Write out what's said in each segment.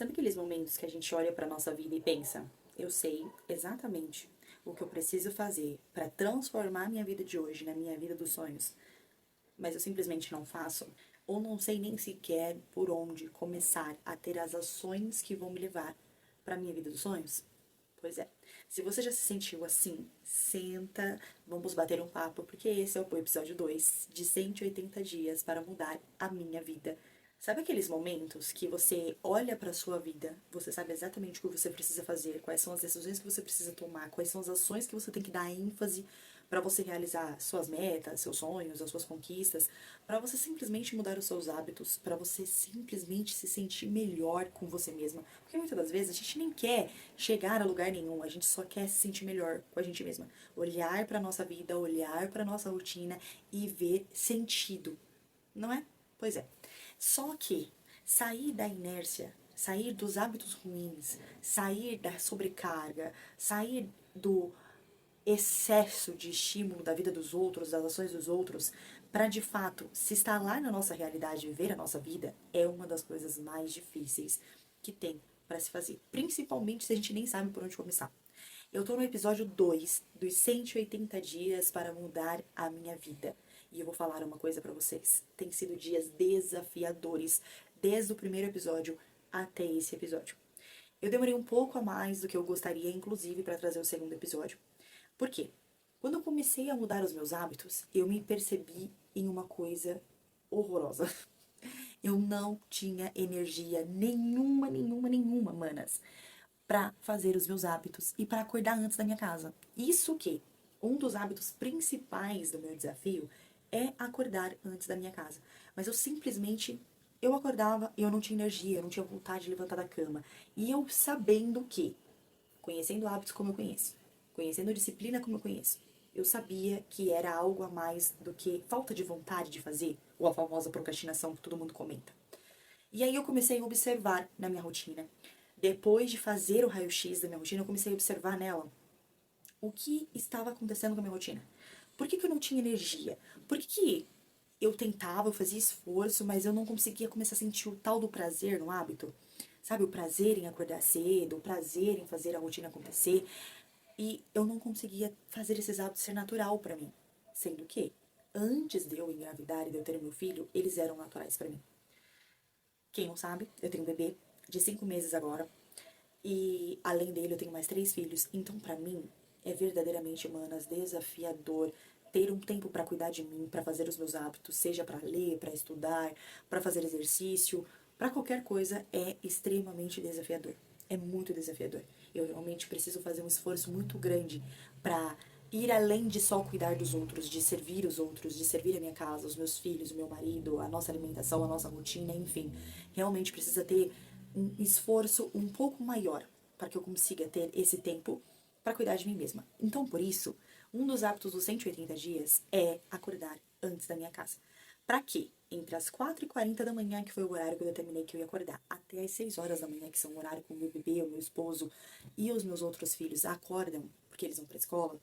Sabe aqueles momentos que a gente olha para nossa vida e pensa, eu sei exatamente o que eu preciso fazer para transformar minha vida de hoje na minha vida dos sonhos, mas eu simplesmente não faço? Ou não sei nem sequer por onde começar a ter as ações que vão me levar para minha vida dos sonhos? Pois é. Se você já se sentiu assim, senta, vamos bater um papo, porque esse é o episódio 2 de 180 dias para mudar a minha vida. Sabe aqueles momentos que você olha para sua vida, você sabe exatamente o que você precisa fazer, quais são as decisões que você precisa tomar, quais são as ações que você tem que dar ênfase para você realizar suas metas, seus sonhos, as suas conquistas, para você simplesmente mudar os seus hábitos, para você simplesmente se sentir melhor com você mesma. Porque muitas das vezes a gente nem quer chegar a lugar nenhum, a gente só quer se sentir melhor com a gente mesma. Olhar para nossa vida, olhar para nossa rotina e ver sentido, não é? Pois é. Só que sair da inércia, sair dos hábitos ruins, sair da sobrecarga, sair do excesso de estímulo da vida dos outros, das ações dos outros, para de fato se instalar na nossa realidade e viver a nossa vida, é uma das coisas mais difíceis que tem para se fazer, principalmente se a gente nem sabe por onde começar. Eu tô no episódio 2 dos 180 dias para mudar a minha vida. E eu vou falar uma coisa para vocês. Tem sido dias desafiadores desde o primeiro episódio até esse episódio. Eu demorei um pouco a mais do que eu gostaria, inclusive, para trazer o segundo episódio. Por quê? Quando eu comecei a mudar os meus hábitos, eu me percebi em uma coisa horrorosa. Eu não tinha energia nenhuma, manas, para fazer os meus hábitos e para acordar antes da minha casa. Isso que um dos hábitos principais do meu desafio é acordar antes da minha casa. Mas eu simplesmente eu acordava e eu não tinha energia, eu não tinha vontade de levantar da cama. E eu sabendo que, conhecendo hábitos como eu conheço, conhecendo disciplina como eu conheço, eu sabia que era algo a mais do que falta de vontade de fazer, ou a famosa procrastinação que todo mundo comenta. E aí eu comecei a observar na minha rotina. Depois de fazer o raio-x da minha rotina, eu comecei a observar nela o que estava acontecendo com a minha rotina. Por que eu não tinha energia? Por que eu tentava, eu fazia esforço, mas eu não conseguia começar a sentir o tal do prazer no hábito? Sabe, o prazer em acordar cedo, o prazer em fazer a rotina acontecer. E eu não conseguia fazer esses hábitos ser natural para mim. Sendo que, antes de eu engravidar e de eu ter meu filho, eles eram naturais para mim. Quem não sabe, eu tenho um bebê de 5 meses agora. E além dele, eu tenho mais 3 filhos. Então, pra mim, é verdadeiramente, manas, desafiador ter um tempo pra cuidar de mim, pra fazer os meus hábitos, seja pra ler, pra estudar, pra fazer exercício, pra qualquer coisa, é extremamente desafiador. É muito desafiador. Eu realmente preciso fazer um esforço muito grande pra ir além de só cuidar dos outros, de servir os outros, de servir a minha casa, os meus filhos, o meu marido, a nossa alimentação, a nossa rotina, enfim. Realmente precisa ter um esforço um pouco maior para que eu consiga ter esse tempo para cuidar de mim mesma. Então, por isso, um dos hábitos dos 180 dias é acordar antes da minha casa. Para quê? Entre as 4h40 da manhã, que foi o horário que eu determinei que eu ia acordar, até as 6 horas da manhã, que são o horário que o meu bebê, o meu esposo e os meus outros filhos acordam, porque eles vão para a escola,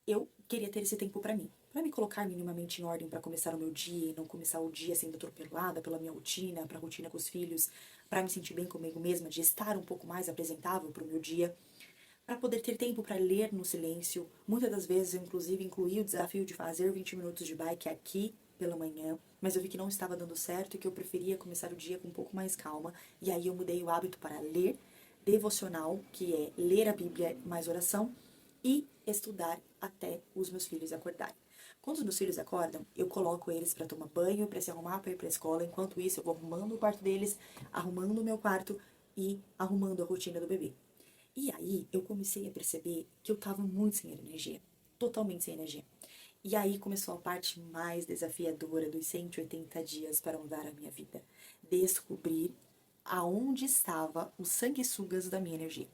eu queria ter esse tempo para me colocar minimamente em ordem para começar o meu dia e não começar o dia sendo atropelada pela minha rotina, para a rotina com os filhos, para me sentir bem comigo mesma, de estar um pouco mais apresentável para o meu dia, para poder ter tempo para ler no silêncio. Muitas das vezes eu inclusive incluí o desafio de fazer 20 minutos de bike aqui pela manhã, mas eu vi que não estava dando certo e que eu preferia começar o dia com um pouco mais calma, e aí eu mudei o hábito para ler devocional, que é ler a Bíblia mais oração, e estudar até os meus filhos acordarem. Quando os meus filhos acordam, eu coloco eles para tomar banho, para se arrumar para ir para a escola. Enquanto isso, eu vou arrumando o quarto deles, arrumando o meu quarto e arrumando a rotina do bebê. E aí, eu comecei a perceber que eu tava muito sem energia, totalmente sem energia. E aí começou a parte mais desafiadora dos 180 dias para mudar a minha vida. Descobrir aonde estava os sanguessugas da minha energia.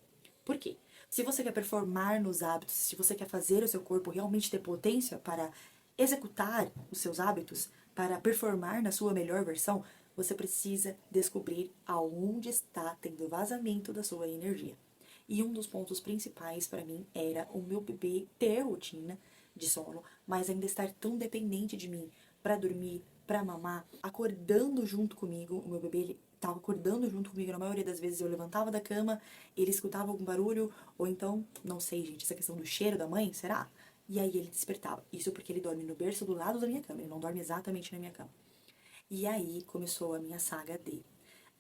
Por quê? Se você quer performar nos hábitos, se você quer fazer o seu corpo realmente ter potência para executar os seus hábitos, para performar na sua melhor versão, você precisa descobrir aonde está tendo vazamento da sua energia. E um dos pontos principais para mim era o meu bebê ter rotina de sono, mas ainda estar tão dependente de mim para dormir, para mamar, acordando junto comigo. O meu bebê tava acordando junto comigo, na maioria das vezes eu levantava da cama, ele escutava algum barulho, ou então, não sei, gente, essa questão do cheiro da mãe, será? E aí ele despertava. Isso porque ele dorme no berço do lado da minha cama, ele não dorme exatamente na minha cama. E aí começou a minha saga de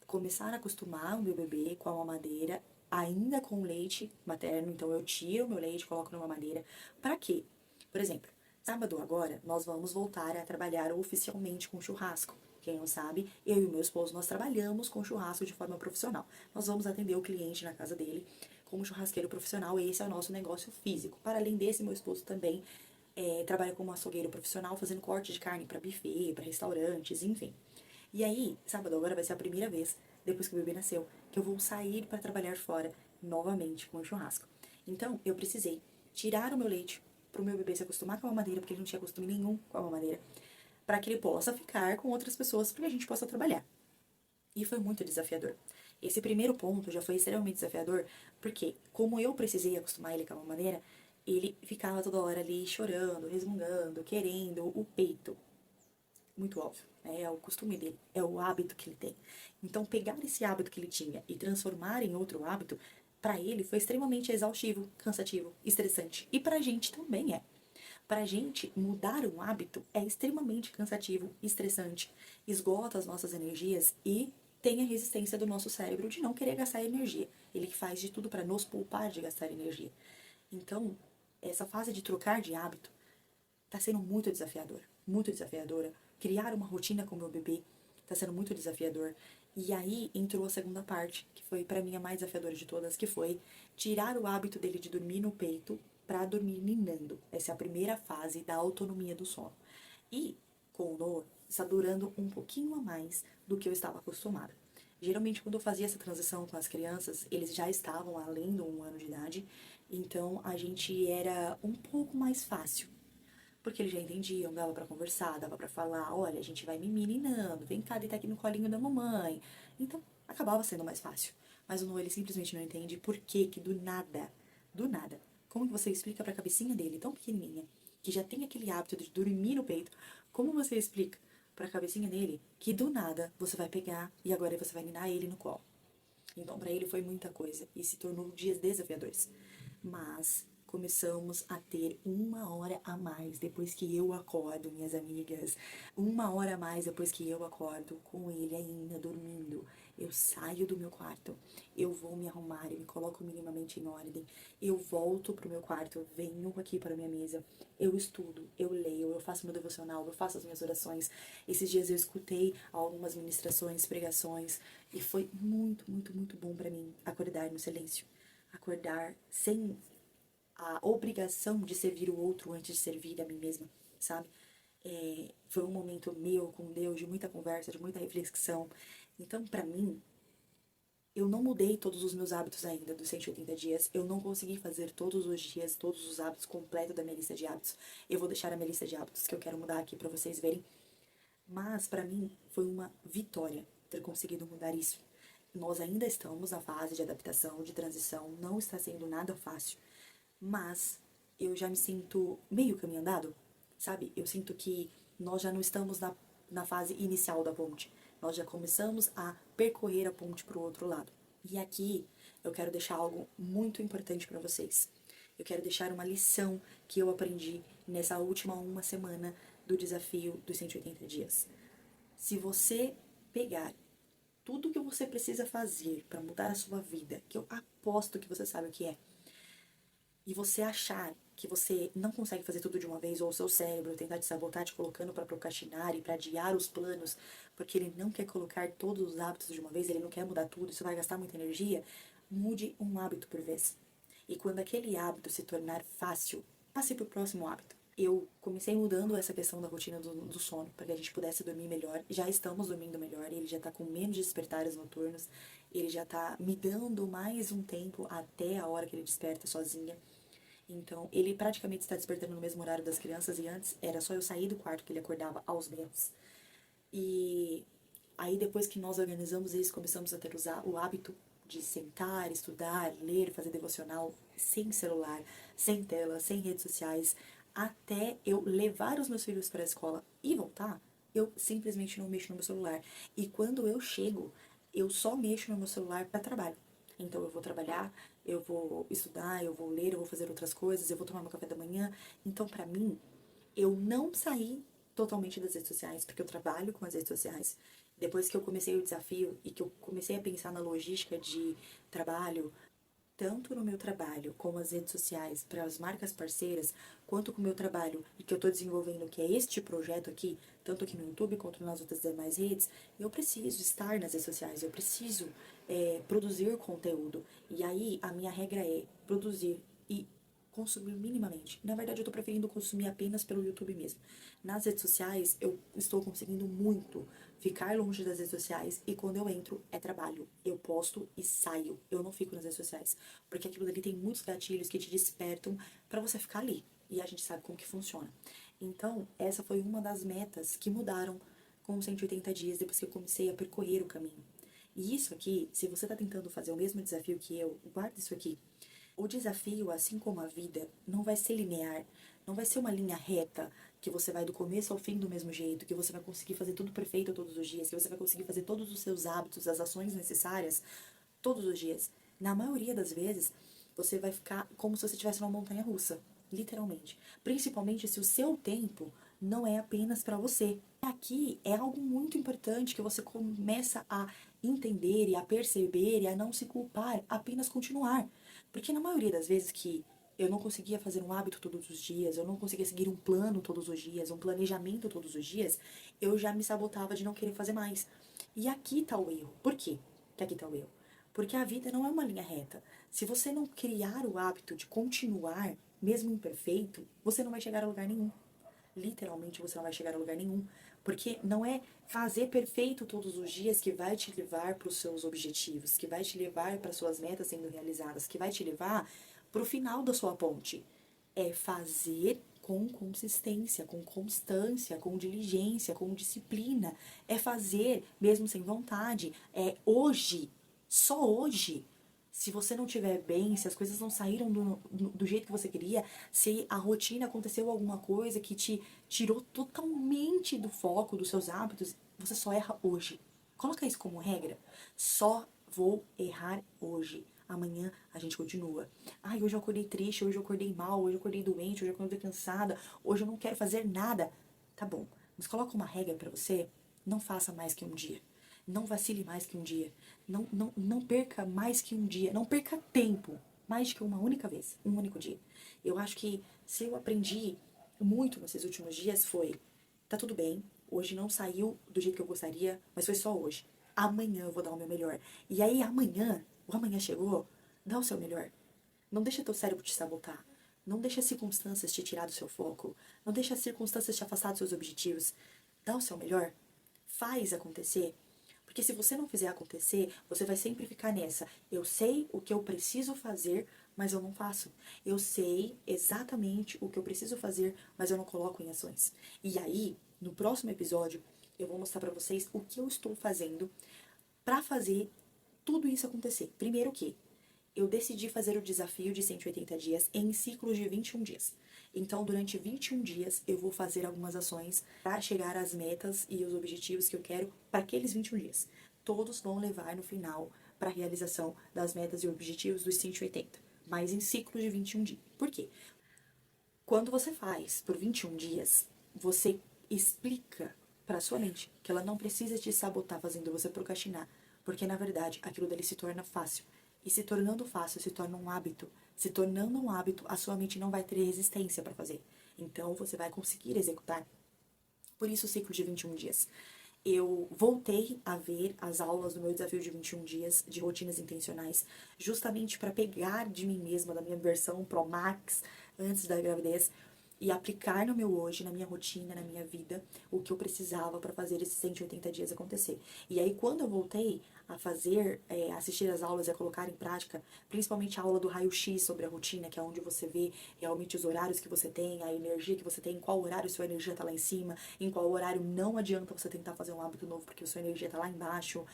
começar a acostumar o meu bebê com a mamadeira, ainda com leite materno, então eu tiro o meu leite, coloco na mamadeira. Pra quê? Por exemplo, sábado agora nós vamos voltar a trabalhar oficialmente com churrasco. Quem não sabe, eu e o meu esposo, nós trabalhamos com churrasco de forma profissional. Nós vamos atender o cliente na casa dele como churrasqueiro profissional, esse é o nosso negócio físico. Para além desse, meu esposo também trabalha como açougueiro profissional, fazendo corte de carne para buffet, para restaurantes, enfim. E aí, sábado agora vai ser a primeira vez, depois que o bebê nasceu, que eu vou sair para trabalhar fora novamente com o churrasco. Então, eu precisei tirar o meu leite pro meu bebê se acostumar com a mamadeira, porque ele não tinha costume nenhum com a mamadeira, para que ele possa ficar com outras pessoas, para que a gente possa trabalhar. E foi muito desafiador. Esse primeiro ponto já foi extremamente desafiador, porque como eu precisei acostumar ele com a mamadeira, ele ficava toda hora ali chorando, resmungando, querendo o peito. Muito óbvio, né? É o costume dele, é o hábito que ele tem. Então, pegar esse hábito que ele tinha e transformar em outro hábito, para ele foi extremamente exaustivo, cansativo, estressante. E pra gente também é. Pra gente, mudar um hábito é extremamente cansativo, estressante, esgota as nossas energias e tem a resistência do nosso cérebro de não querer gastar energia. Ele que faz de tudo para nos poupar de gastar energia. Então, essa fase de trocar de hábito tá sendo muito desafiadora, muito desafiadora. Criar uma rotina com o meu bebê tá sendo muito desafiador. E aí entrou a segunda parte, que foi para mim a mais desafiadora de todas, que foi tirar o hábito dele de dormir no peito para dormir ninando. Essa é a primeira fase da autonomia do sono. E com o Noah está durando um pouquinho a mais do que eu estava acostumada. Geralmente, quando eu fazia essa transição com as crianças, eles já estavam além de 1 ano de idade, então a gente era um pouco mais fácil porque eles já entendiam, dava pra conversar, dava pra falar, olha, a gente vai me meninando, vem cá deitar aqui no colinho da mamãe. Então, acabava sendo mais fácil. Mas o Noah, ele simplesmente não entende por que do nada, como que você explica pra cabecinha dele, tão pequenininha, que já tem aquele hábito de dormir no peito, como você explica pra cabecinha dele que do nada você vai pegar e agora você vai ninar ele no colo? Então, para ele foi muita coisa e se tornou dias desafiadores. Mas começamos a ter 1 hora a mais depois que eu acordo, minhas amigas. 1 hora a mais depois que eu acordo, com ele ainda dormindo. Eu saio do meu quarto, eu vou me arrumar, eu me coloco minimamente em ordem, eu volto pro meu quarto, venho aqui para a minha mesa, eu estudo, eu leio, eu faço meu devocional, eu faço as minhas orações. Esses dias eu escutei algumas ministrações, pregações, e foi muito, muito, muito bom para mim acordar no silêncio. Acordar sem a obrigação de servir o outro antes de servir a mim mesma, sabe? Foi um momento meu com Deus, de muita conversa, de muita reflexão. Então, para mim, eu não mudei todos os meus hábitos ainda dos 180 dias. Eu não consegui fazer todos os dias, todos os hábitos completos da minha lista de hábitos. Eu vou deixar a minha lista de hábitos que eu quero mudar aqui para vocês verem. Mas, para mim, foi uma vitória ter conseguido mudar isso. Nós ainda estamos na fase de adaptação, de transição, não está sendo nada fácil, mas eu já me sinto meio caminho andado, sabe? Eu sinto que nós já não estamos na fase inicial da ponte, nós já começamos a percorrer a ponte para o outro lado. E aqui eu quero deixar algo muito importante para vocês. Eu quero deixar uma lição que eu aprendi nessa última 1 semana do desafio dos 180 dias. Se você pegar tudo que você precisa fazer para mudar a sua vida, que eu aposto que você sabe o que é, e você achar que você não consegue fazer tudo de uma vez, ou o seu cérebro tentar te sabotar, te colocando para procrastinar e para adiar os planos, porque ele não quer colocar todos os hábitos de uma vez, ele não quer mudar tudo, isso vai gastar muita energia, mude um hábito por vez. E quando aquele hábito se tornar fácil, passe para o próximo hábito. Eu comecei mudando essa questão da rotina do sono, para que a gente pudesse dormir melhor. Já estamos dormindo melhor, ele já tá com menos despertares noturnos, ele já tá me dando mais um tempo até a hora que ele desperta sozinha. Então, ele praticamente está despertando no mesmo horário das crianças e antes era só eu sair do quarto que ele acordava aos berros. E aí, depois que nós organizamos isso, começamos a ter o hábito de sentar, estudar, ler, fazer devocional sem celular, sem tela, sem redes sociais, até eu levar os meus filhos para a escola e voltar, eu simplesmente não mexo no meu celular. E quando eu chego, eu só mexo no meu celular para trabalho. Então eu vou trabalhar, eu vou estudar, eu vou ler, eu vou fazer outras coisas, eu vou tomar meu café da manhã. Então, para mim, eu não saí totalmente das redes sociais, porque eu trabalho com as redes sociais. Depois que eu comecei o desafio e que eu comecei a pensar na logística de trabalho, tanto no meu trabalho como as redes sociais, para as marcas parceiras, quanto com o meu trabalho e que eu estou desenvolvendo, que é este projeto aqui, tanto aqui no YouTube quanto nas outras demais redes, eu preciso estar nas redes sociais, eu preciso produzir conteúdo. E aí a minha regra é produzir e consumir minimamente. Na verdade, eu tô preferindo consumir apenas pelo YouTube mesmo. Nas redes sociais, eu estou conseguindo muito ficar longe das redes sociais e quando eu entro é trabalho. Eu posto e saio. Eu não fico nas redes sociais, porque aquilo dali tem muitos gatilhos que te despertam para você ficar ali. E a gente sabe como que funciona. Então, essa foi uma das metas que mudaram com os 180 dias depois que eu comecei a percorrer o caminho. E isso aqui, se você tá tentando fazer o mesmo desafio que eu, guarda isso aqui. O desafio, assim como a vida, não vai ser linear, não vai ser uma linha reta que você vai do começo ao fim do mesmo jeito, que você vai conseguir fazer tudo perfeito todos os dias, que você vai conseguir fazer todos os seus hábitos, as ações necessárias todos os dias. Na maioria das vezes, você vai ficar como se você estivesse numa montanha russa, literalmente. Principalmente se o seu tempo não é apenas para você. Aqui é algo muito importante que você começa a entender e a perceber e a não se culpar, apenas continuar. Porque na maioria das vezes que eu não conseguia fazer um hábito todos os dias, eu não conseguia seguir um plano todos os dias, um planejamento todos os dias, eu já me sabotava de não querer fazer mais. E aqui tá o erro. Por quê que aqui tá o erro? Porque a vida não é uma linha reta. Se você não criar o hábito de continuar, mesmo imperfeito, você não vai chegar a lugar nenhum. Literalmente você não vai chegar a lugar nenhum. Porque não é fazer perfeito todos os dias que vai te levar para os seus objetivos, que vai te levar para suas metas sendo realizadas, que vai te levar para o final da sua ponte. É fazer com consistência, com constância, com diligência, com disciplina. É fazer mesmo sem vontade. É hoje, só hoje. Se você não estiver bem, se as coisas não saíram do jeito que você queria, se a rotina aconteceu alguma coisa que te tirou totalmente do foco dos seus hábitos, você só erra hoje. Coloca isso como regra. Só vou errar hoje. Amanhã a gente continua. Ai, hoje eu acordei triste, hoje eu acordei mal, hoje eu acordei doente, hoje eu acordei cansada, hoje eu não quero fazer nada. Tá bom, mas coloca uma regra pra você. Não faça mais que um dia. Não vacile mais que um dia. Não perca mais que um dia. Não perca tempo mais que uma única vez, um único dia. Eu acho que se eu aprendi muito nesses últimos dias foi: tá tudo bem, hoje não saiu do jeito que eu gostaria, mas foi só hoje. Amanhã eu vou dar o meu melhor. E aí amanhã, o amanhã chegou, dá o seu melhor. Não deixa teu cérebro te sabotar. Não deixa as circunstâncias te tirar do seu foco. Não deixa as circunstâncias te afastar dos seus objetivos. Dá o seu melhor. Faz acontecer. Porque se você não fizer acontecer, você vai sempre ficar nessa. Eu sei o que eu preciso fazer, mas eu não faço. Eu sei exatamente o que eu preciso fazer, mas eu não coloco em ações. E aí, no próximo episódio, eu vou mostrar pra vocês o que eu estou fazendo pra fazer tudo isso acontecer. Primeiro que eu decidi fazer o desafio de 180 dias em ciclos de 21 dias. Então, durante 21 dias, eu vou fazer algumas ações para chegar às metas e os objetivos que eu quero para aqueles 21 dias. Todos vão levar no final para a realização das metas e objetivos dos 180, mas em ciclos de 21 dias. Por quê? Quando você faz por 21 dias, você explica para sua mente que ela não precisa te sabotar fazendo você procrastinar, porque na verdade aquilo dali se torna fácil. E se tornando fácil, se torna um hábito. Se tornando um hábito, a sua mente não vai ter resistência para fazer. Então você vai conseguir executar. Por isso o ciclo de 21 dias. Eu voltei a ver as aulas do meu desafio de 21 dias de rotinas intencionais, justamente para pegar de mim mesma, da minha versão Pro Max, antes da gravidez, e aplicar no meu hoje, na minha rotina, na minha vida, o que eu precisava para fazer esses 180 dias acontecer. E aí, quando eu voltei a fazer, assistir as aulas e a colocar em prática, principalmente a aula do raio-x sobre a rotina, que é onde você vê realmente os horários que você tem, a energia que você tem, em qual horário sua energia tá lá em cima, em qual horário não adianta você tentar fazer um hábito novo porque a sua energia tá lá embaixo.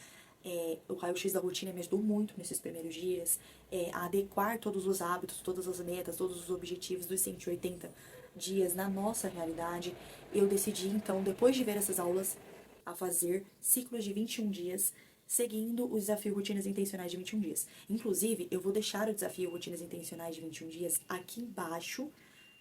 O raio-x da rotina me ajudou muito nesses primeiros dias, a adequar todos os hábitos, todas as metas, todos os objetivos dos 180 dias na nossa realidade. Eu decidi, então, depois de ver essas aulas, a fazer ciclos de 21 dias seguindo o desafio Rotinas Intencionais de 21 dias. Inclusive, eu vou deixar o desafio Rotinas Intencionais de 21 dias aqui embaixo,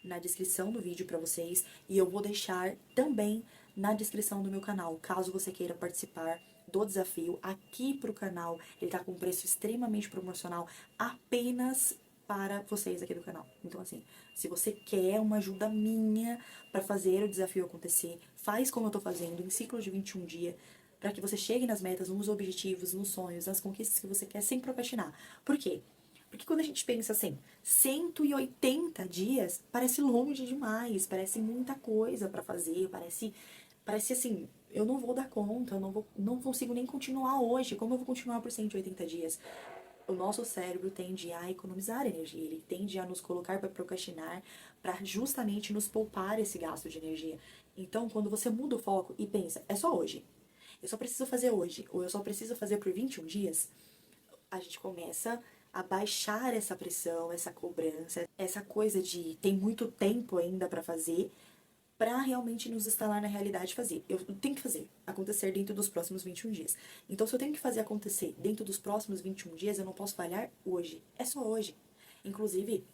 na descrição do vídeo para vocês, e eu vou deixar também na descrição do meu canal, caso você queira participar do desafio aqui pro canal. Ele tá com um preço extremamente promocional apenas para vocês aqui do canal. Então, assim, se você quer uma ajuda minha para fazer o desafio acontecer, faz como eu tô fazendo, em ciclo de 21 dias, para que você chegue nas metas, nos objetivos, nos sonhos, nas conquistas que você quer, sem procrastinar. Por quê? Porque quando a gente pensa assim, 180 dias parece longe demais, parece muita coisa para fazer, parece assim, eu não vou dar conta, não consigo nem continuar hoje, como eu vou continuar por 180 dias? O nosso cérebro tende a economizar energia, ele tende a nos colocar para procrastinar, para justamente nos poupar esse gasto de energia. Então, quando você muda o foco e pensa, é só hoje, eu só preciso fazer hoje, ou eu só preciso fazer por 21 dias, a gente começa a baixar essa pressão, essa cobrança, essa coisa de tem muito tempo ainda para fazer, para realmente nos instalar na realidade de fazer. Eu tenho que fazer acontecer dentro dos próximos 21 dias. Então, se eu tenho que fazer acontecer dentro dos próximos 21 dias, eu não posso falhar hoje. É só hoje. Inclusive,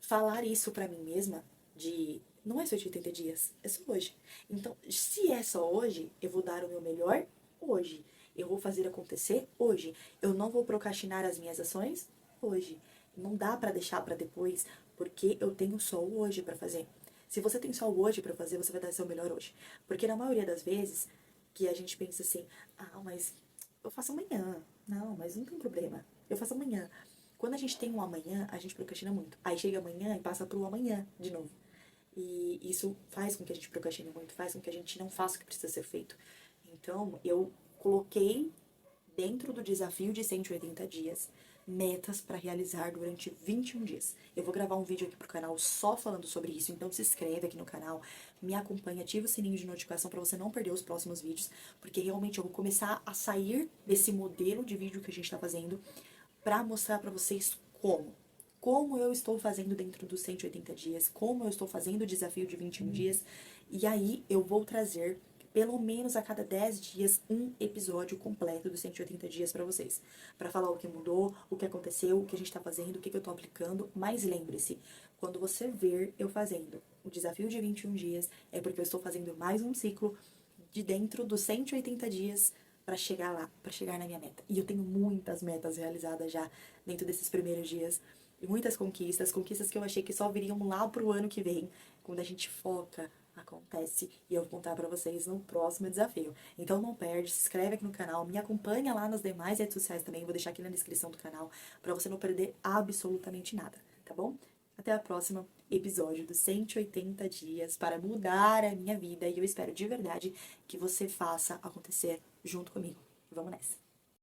falar isso para mim mesma de não é só de 80 dias, é só hoje. Então, se é só hoje, eu vou dar o meu melhor hoje. Eu vou fazer acontecer hoje. Eu não vou procrastinar as minhas ações hoje. Não dá para deixar para depois, porque eu tenho só o hoje para fazer. Se você tem só o hoje para fazer, você vai dar seu melhor hoje. Porque na maioria das vezes que a gente pensa assim, ah, mas eu faço amanhã. Não, mas não tem problema. Eu faço amanhã. Quando a gente tem um amanhã, a gente procrastina muito. Aí chega amanhã e passa pro amanhã de novo. E isso faz com que a gente procrastine muito, faz com que a gente não faça o que precisa ser feito. Então, eu coloquei dentro do desafio de 180 dias metas para realizar durante 21 dias. Eu vou gravar um vídeo aqui pro canal só falando sobre isso, então se inscreve aqui no canal, me acompanha, ativa o sininho de notificação para você não perder os próximos vídeos, porque realmente eu vou começar a sair desse modelo de vídeo que a gente tá fazendo para mostrar para vocês como eu estou fazendo dentro dos 180 dias, como eu estou fazendo o desafio de 21 dias, e aí eu vou trazer pelo menos a cada 10 dias um episódio completo dos 180 dias para vocês, para falar o que mudou, o que aconteceu, o que a gente tá fazendo, o que eu tô aplicando, mas lembre-se, quando você ver eu fazendo o desafio de 21 dias, é porque eu estou fazendo mais um ciclo de dentro dos 180 dias para chegar lá, para chegar na minha meta. E eu tenho muitas metas realizadas já dentro desses primeiros dias. E muitas conquistas, conquistas que eu achei que só viriam lá pro ano que vem. Quando a gente foca, acontece. E eu vou contar pra vocês no próximo desafio. Então não perde, se inscreve aqui no canal, me acompanha lá nas demais redes sociais também. Vou deixar aqui na descrição do canal pra você não perder absolutamente nada, tá bom? Até a próxima episódio dos 180 dias para mudar a minha vida. E eu espero de verdade que você faça acontecer junto comigo. Vamos nessa!